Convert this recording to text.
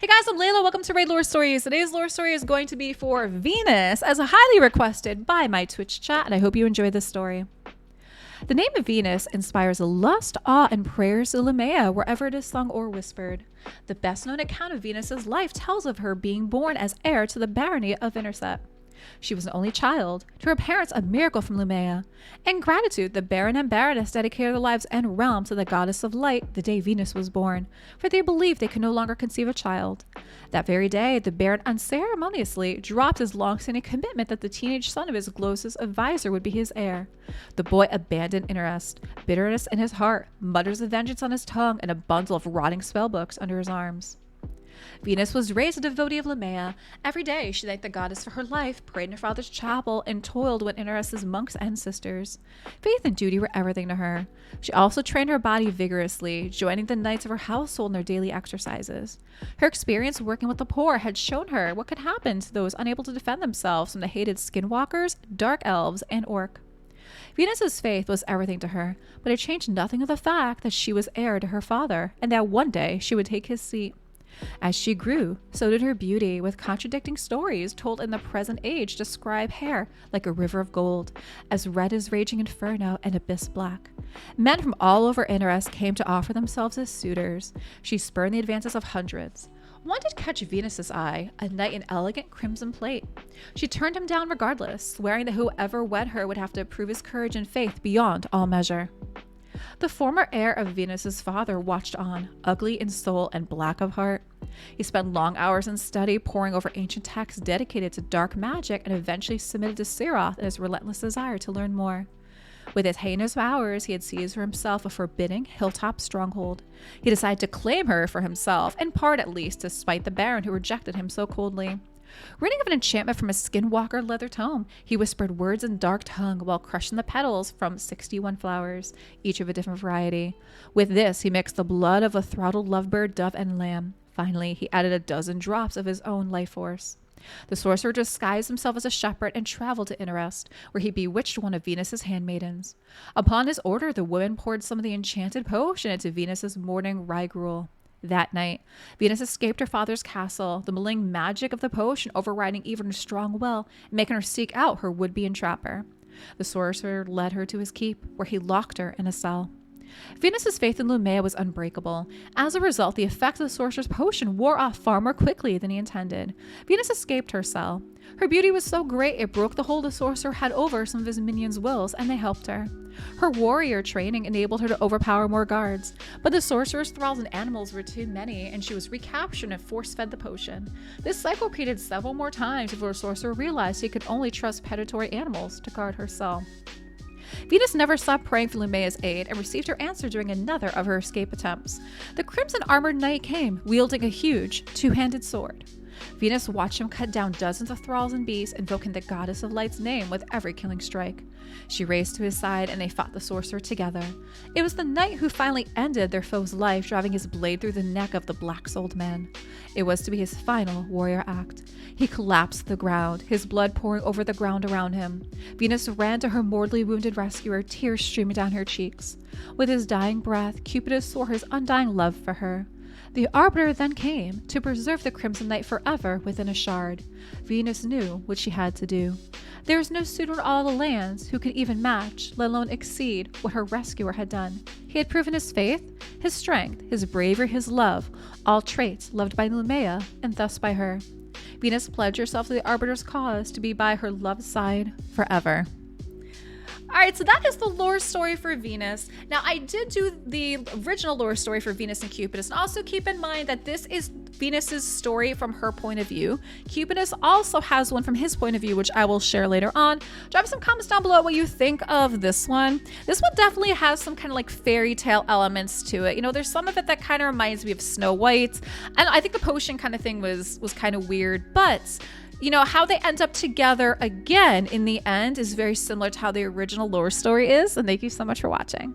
Hey guys, I'm Layla. Welcome to Raid Lore Stories. Today's lore story is going to be for Venus, as highly requested by my Twitch chat, and I hope you enjoy this story. The name of Venus inspires lust, awe, and prayers to Lemea wherever it is sung or whispered. The best-known account of Venus's life tells of her being born as heir to the barony of Interset. She was an only child, to her parents a miracle from Lemea. In gratitude, the Baron and Baroness dedicated their lives and realm to the goddess of light the day Venus was born, for they believed they could no longer conceive a child. That very day, the Baron unceremoniously dropped his long-standing commitment that the teenage son of his closest advisor would be his heir. The boy abandoned interest, bitterness in his heart, mutters of vengeance on his tongue, and a bundle of rotting spellbooks under his arms. Venus was raised a devotee of Lemea. Every day she thanked the goddess for her life, prayed in her father's chapel, and toiled with Interest's monks and sisters. Faith and duty were everything to her. She also trained her body vigorously, joining the knights of her household in their daily exercises. Her experience working with the poor had shown her what could happen to those unable to defend themselves from the hated skinwalkers, dark elves, and orc. Venus's faith was everything to her, but it changed nothing of the fact that she was heir to her father, and that one day she would take his seat. As she grew, so did her beauty, with contradicting stories told in the present age describe hair like a river of gold, as red as raging inferno and abyss black. Men from all over Interest came to offer themselves as suitors. She spurned the advances of hundreds. One did catch Venus's eye, a knight in elegant crimson plate. She turned him down regardless, swearing that whoever wed her would have to prove his courage and faith beyond all measure. The former heir of Venus's father watched on, ugly in soul and black of heart. He spent long hours in study, poring over ancient texts dedicated to dark magic, and eventually submitted to Siroth in his relentless desire to learn more. With his heinous powers, he had seized for himself a forbidding hilltop stronghold. He decided to claim her for himself, in part at least, to spite the Baron who rejected him so coldly. Reading of an enchantment from a skinwalker leather tome, he whispered words in dark tongue while crushing the petals from 61 flowers, each of a different variety. With this, he mixed the blood of a throttled lovebird, dove, and lamb. Finally, he added a dozen drops of his own life force. The sorcerer disguised himself as a shepherd and traveled to Interest, where he bewitched one of Venus's handmaidens. Upon his order, the woman poured some of the enchanted potion into Venus's morning rye gruel. That night, Venus escaped her father's castle, the malign magic of the potion overriding even her strong will, and making her seek out her would-be entrapper. The sorcerer led her to his keep, where he locked her in a cell. Venus's faith in Lemea was unbreakable. As a result, the effect of the sorcerer's potion wore off far more quickly than he intended. Venus escaped her cell. Her beauty was so great it broke the hold the sorcerer had over some of his minions' wills, and they helped her. Her warrior training enabled her to overpower more guards, but the sorcerer's thralls and animals were too many, and she was recaptured and force-fed the potion. This cycle repeated several more times before the sorcerer realized he could only trust predatory animals to guard her cell. Venus never stopped praying for Lemea's aid and received her answer during another of her escape attempts. The crimson armored knight came, wielding a huge, two-handed sword. Venus watched him cut down dozens of thralls and beasts, invoking the goddess of light's name with every killing strike. She raced to his side and they fought the sorcerer together. It was the knight who finally ended their foe's life, driving his blade through the neck of the black-souled man. It was to be his final warrior act. He collapsed to the ground, his blood pouring over the ground around him. Venus ran to her mortally wounded rescuer, tears streaming down her cheeks. With his dying breath, Cupid swore his undying love for her. The Arbiter then came to preserve the Crimson Knight forever within a shard. Venus knew what she had to do. There was no suitor in all the lands who could even match, let alone exceed, what her rescuer had done. He had proven his faith, his strength, his bravery, his love, all traits loved by Lemea and thus by her. Venus pledged herself to the Arbiter's cause to be by her love's side forever. Alright, so that is the lore story for Venus. Now, I did do the original lore story for Venus and Cupidus, and also keep in mind that this is Venus's story from her point of view. Cupidus also has one from his point of view, which I will share later on. Drop some comments down below what you think of this one. This one definitely has some kind of like fairy tale elements to it. You know, there's some of it that kind of reminds me of Snow White, and I think the potion kind of thing was kind of weird, but you know, how they end up together again in the end is very similar to how the original lore story is. And thank you so much for watching.